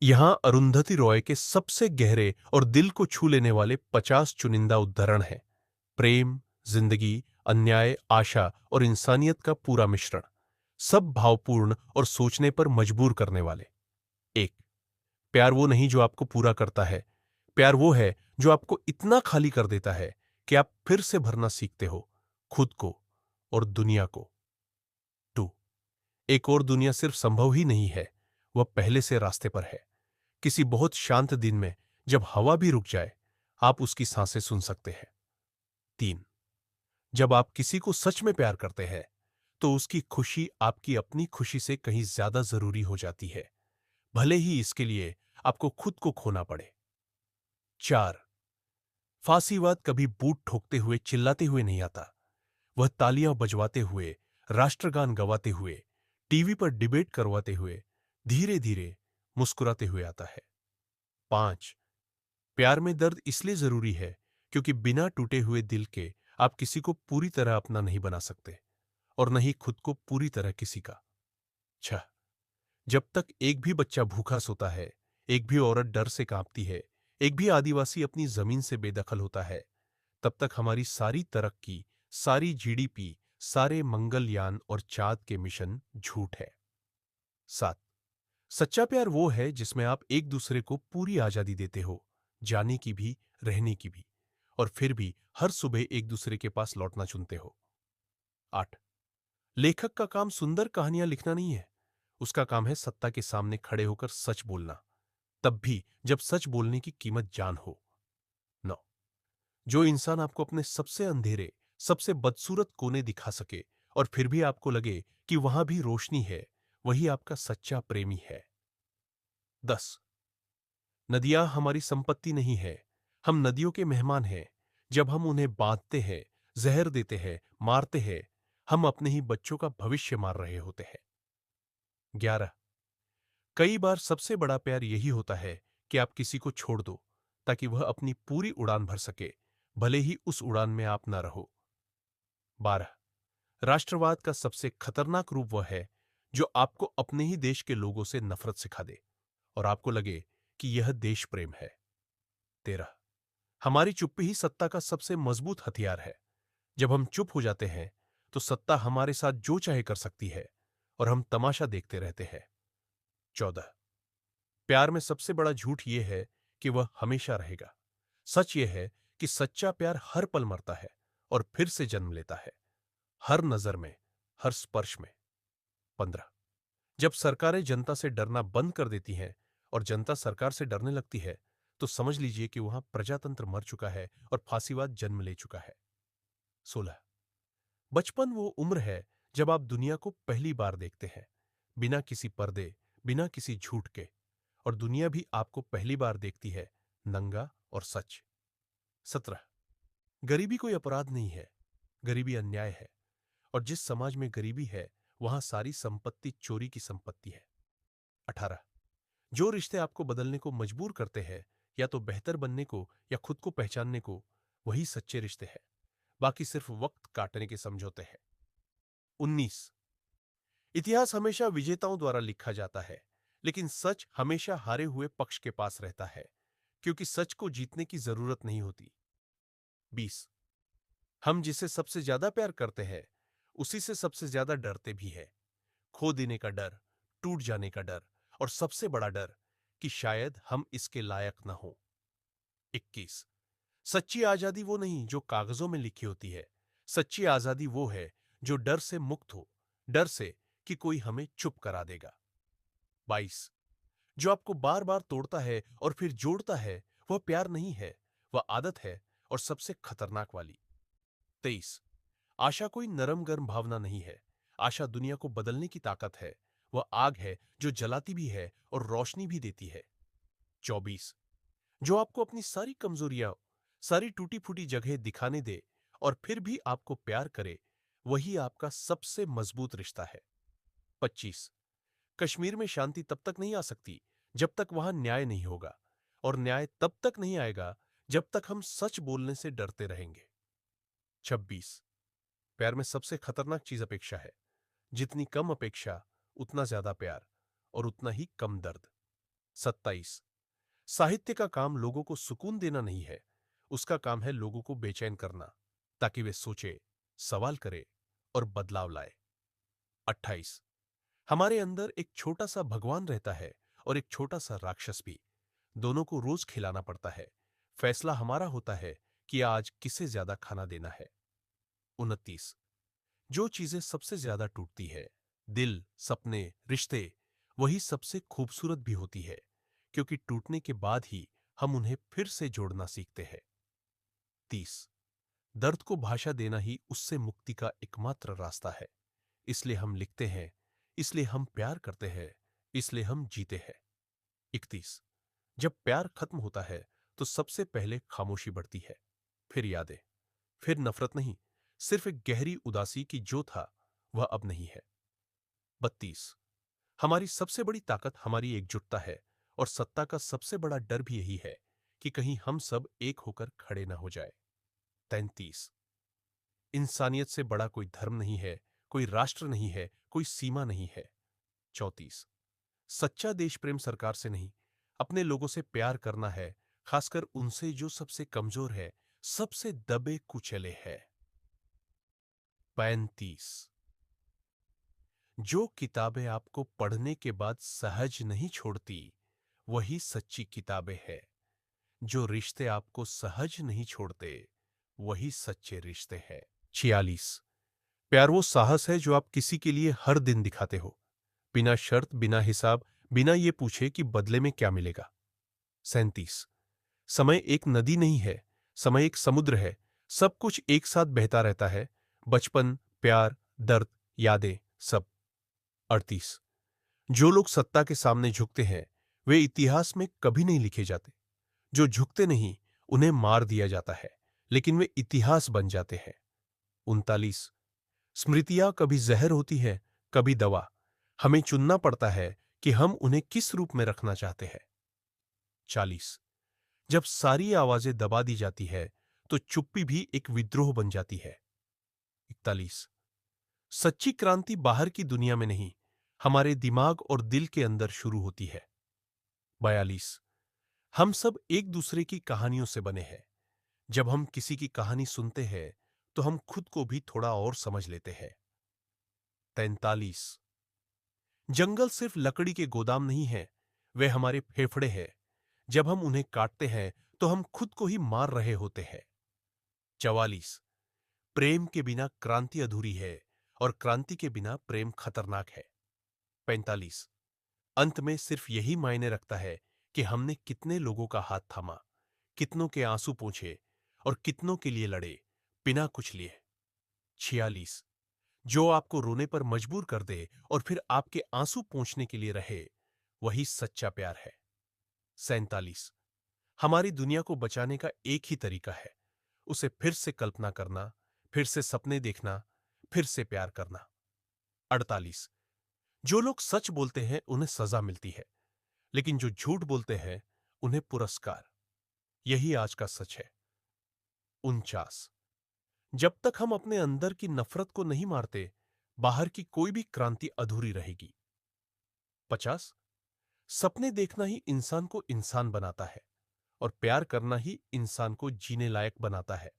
यहां अरुंधति रॉय के सबसे गहरे और दिल को छू लेने वाले 50 चुनिंदा उद्धरण हैं। प्रेम, जिंदगी, अन्याय, आशा और इंसानियत का पूरा मिश्रण। सब भावपूर्ण और सोचने पर मजबूर करने वाले। एक, प्यार वो नहीं जो आपको पूरा करता है। प्यार वो है जो आपको इतना खाली कर देता है कि आप फिर से भरना सीखते हो, खुद को और दुनिया को। टू, एक और दुनिया सिर्फ संभव ही नहीं है, वह पहले से रास्ते पर है। किसी बहुत शांत दिन में जब हवा भी रुक जाए, आप उसकी सांसें सुन सकते हैं। तीन, जब आप किसी को सच में प्यार करते हैं, तो उसकी खुशी आपकी अपनी खुशी से कहीं ज्यादा जरूरी हो जाती है, भले ही इसके लिए आपको खुद को खोना पड़े। चार, फांसीवाद कभी बूट ठोकते हुए चिल्लाते हुए नहीं आता। वह तालियां बजवाते हुए, राष्ट्रगान गवाते हुए, टीवी पर डिबेट करवाते हुए, धीरे धीरे मुस्कुराते हुए आता है। पांच, प्यार में दर्द इसलिए जरूरी है क्योंकि बिना टूटे हुए दिल के आप किसी को पूरी तरह अपना नहीं बना सकते, और नहीं खुद को पूरी तरह किसी का। छह, जब तक एक भी बच्चा भूखा सोता है, एक भी औरत डर से कांपती है, एक भी आदिवासी अपनी जमीन से बेदखल होता है, तब तक हमारी सारी तरक्की, सारी जीडीपी, सारे मंगलयान और चांद के मिशन झूठ है। सात, सच्चा प्यार वो है जिसमें आप एक दूसरे को पूरी आजादी देते हो, जाने की भी, रहने की भी, और फिर भी हर सुबह एक दूसरे के पास लौटना चुनते हो। आठ, लेखक का काम सुंदर कहानियां लिखना नहीं है, उसका काम है सत्ता के सामने खड़े होकर सच बोलना, तब भी जब सच बोलने की कीमत जान हो। नौ, जो इंसान आपको अपने सबसे अंधेरे, सबसे बदसूरत कोने दिखा सके और फिर भी आपको लगे कि वहां भी रोशनी है, वही आपका सच्चा प्रेमी है। 10, नदियां हमारी संपत्ति नहीं है, हम नदियों के मेहमान हैं। जब हम उन्हें बांधते हैं, जहर देते हैं, मारते हैं, हम अपने ही बच्चों का भविष्य मार रहे होते हैं। 11, कई बार सबसे बड़ा प्यार यही होता है कि आप किसी को छोड़ दो ताकि वह अपनी पूरी उड़ान भर सके, भले ही उस उड़ान में आप ना रहो। 12, राष्ट्रवाद का सबसे खतरनाक रूप वह है जो आपको अपने ही देश के लोगों से नफरत सिखा दे और आपको लगे कि यह देश प्रेम है। 13, हमारी चुप्पी ही सत्ता का सबसे मजबूत हथियार है। जब हम चुप हो जाते हैं तो सत्ता हमारे साथ जो चाहे कर सकती है और हम तमाशा देखते रहते हैं। 14, प्यार में सबसे बड़ा झूठ यह है कि वह हमेशा रहेगा। सच यह है कि सच्चा प्यार हर पल मरता है और फिर से जन्म लेता है, हर नजर में, हर स्पर्श में। 15, जब सरकारें जनता से डरना बंद कर देती हैं और जनता सरकार से डरने लगती है, तो समझ लीजिए कि वहां प्रजातंत्र मर चुका है और फांसीवाद जन्म ले चुका है। 16, बचपन वो उम्र है जब आप दुनिया को पहली बार देखते हैं, बिना किसी पर्दे, बिना किसी झूठ के, और दुनिया भी आपको पहली बार देखती है, नंगा और सच। 17, गरीबी कोई अपराध नहीं है, गरीबी अन्याय है, और जिस समाज में गरीबी है वहां सारी संपत्ति चोरी की संपत्ति है। 18, जो रिश्ते आपको बदलने को मजबूर करते हैं, या तो बेहतर बनने को या खुद को पहचानने को, वही सच्चे रिश्ते हैं, बाकी सिर्फ वक्त काटने के समझौते हैं। 19, इतिहास हमेशा विजेताओं द्वारा लिखा जाता है, लेकिन सच हमेशा हारे हुए पक्ष के पास रहता है, क्योंकि सच को जीतने की जरूरत नहीं होती। 20, हम जिसे सबसे ज्यादा प्यार करते हैं, उसी से सबसे ज्यादा डरते भी हैं। खो देने का डर, टूट जाने का डर, और सबसे बड़ा डर कि शायद हम इसके लायक न हो। 21, सच्ची आजादी वो नहीं जो कागजों में लिखी होती है, सच्ची आजादी वो है जो डर से मुक्त हो, डर से कि कोई हमें चुप करा देगा। 22, जो आपको बार बार तोड़ता है और फिर जोड़ता है, वह प्यार नहीं है, वह आदत है, और सबसे खतरनाक वाली। 23, आशा कोई नरम गर्म भावना नहीं है, आशा दुनिया को बदलने की ताकत है, वह आग है जो जलाती भी है और रोशनी भी देती है। 24, जो आपको अपनी सारी कमजोरियां, सारी टूटी फूटी जगह दिखाने दे और फिर भी आपको प्यार करे, वही आपका सबसे मजबूत रिश्ता है। 25, कश्मीर में शांति तब तक नहीं आ सकती जब तक वहां न्याय नहीं होगा, और न्याय तब तक नहीं आएगा जब तक हम सच बोलने से डरते रहेंगे। 26, प्यार में सबसे खतरनाक चीज अपेक्षा है। जितनी कम अपेक्षा, उतना ज्यादा प्यार, और उतना ही कम दर्द। 27 साहित्य का काम लोगों को सुकून देना नहीं है, उसका काम है लोगों को बेचैन करना, ताकि वे सोचे, सवाल करें और बदलाव लाए। 28 हमारे अंदर एक छोटा सा भगवान रहता है और एक छोटा सा राक्षस भी। दोनों को रोज खिलाना पड़ता है। फैसला हमारा होता है कि आज किसे ज्यादा खाना देना है। 29 जो चीजें सबसे ज्यादा टूटती है, दिल, सपने, रिश्ते, वही सबसे खूबसूरत भी होती है, क्योंकि टूटने के बाद ही हम उन्हें फिर से जोड़ना सीखते हैं। 30 दर्द को भाषा देना ही उससे मुक्ति का एकमात्र रास्ता है। इसलिए हम लिखते हैं, इसलिए हम प्यार करते हैं, इसलिए हम जीते हैं। 31 जब प्यार खत्म होता है तो सबसे पहले खामोशी बढ़ती है, फिर यादें, फिर नफरत नहीं, सिर्फ एक गहरी उदासी की जो था वह अब नहीं है। 32 हमारी सबसे बड़ी ताकत हमारी एकजुटता है, और सत्ता का सबसे बड़ा डर भी यही है कि कहीं हम सब एक होकर खड़े ना हो जाए। 33 इंसानियत से बड़ा कोई धर्म नहीं है, कोई राष्ट्र नहीं है, कोई सीमा नहीं है। 34 सच्चा देश प्रेम सरकार से नहीं, अपने लोगों से प्यार करना है, खासकर उनसे जो सबसे कमजोर है, सबसे दबे कुचले है। 35 जो किताबें आपको पढ़ने के बाद सहज नहीं छोड़ती, वही सच्ची किताबें हैं। जो रिश्ते आपको सहज नहीं छोड़ते, वही सच्चे रिश्ते हैं। 46 प्यार वो साहस है जो आप किसी के लिए हर दिन दिखाते हो, बिना शर्त, बिना हिसाब, बिना ये पूछे कि बदले में क्या मिलेगा। 37 समय एक नदी नहीं है, समय एक समुद्र है। सब कुछ एक साथ बहता रहता है, बचपन, प्यार, दर्द, यादें, सब। 38 जो लोग सत्ता के सामने झुकते हैं, वे इतिहास में कभी नहीं लिखे जाते। जो झुकते नहीं, उन्हें मार दिया जाता है, लेकिन वे इतिहास बन जाते हैं। 39 स्मृतियां कभी जहर होती है, कभी दवा। हमें चुनना पड़ता है कि हम उन्हें किस रूप में रखना चाहते हैं। 40 जब सारी आवाजें दबा दी जाती है, तो चुप्पी भी एक विद्रोह बन जाती है। 41 सच्ची क्रांति बाहर की दुनिया में नहीं, हमारे दिमाग और दिल के अंदर शुरू होती है। 42 हम सब एक दूसरे की कहानियों से बने हैं। जब हम किसी की कहानी सुनते हैं, तो हम खुद को भी थोड़ा और समझ लेते हैं। 43 जंगल सिर्फ लकड़ी के गोदाम नहीं है, वे हमारे फेफड़े हैं। जब हम उन्हें काटते हैं, तो हम खुद को ही मार रहे होते हैं। 44 प्रेम के बिना क्रांति अधूरी है, और क्रांति के बिना प्रेम खतरनाक है। 45 अंत में सिर्फ यही मायने रखता है कि हमने कितने लोगों का हाथ थामा, कितनों के आंसू पोंछे, और कितनों के लिए लड़े, बिना कुछ लिए। 46 जो आपको रोने पर मजबूर कर दे और फिर आपके आंसू पोंछने के लिए रहे, वही सच्चा प्यार है। 47 हमारी दुनिया को बचाने का एक ही तरीका है, उसे फिर से कल्पना करना, फिर से सपने देखना, फिर से प्यार करना। 48 जो लोग सच बोलते हैं उन्हें सजा मिलती है, लेकिन जो झूठ बोलते हैं उन्हें पुरस्कार। यही आज का सच है। 49 जब तक हम अपने अंदर की नफरत को नहीं मारते, बाहर की कोई भी क्रांति अधूरी रहेगी। 50 सपने देखना ही इंसान को इंसान बनाता है, और प्यार करना ही इंसान को जीने लायक बनाता है।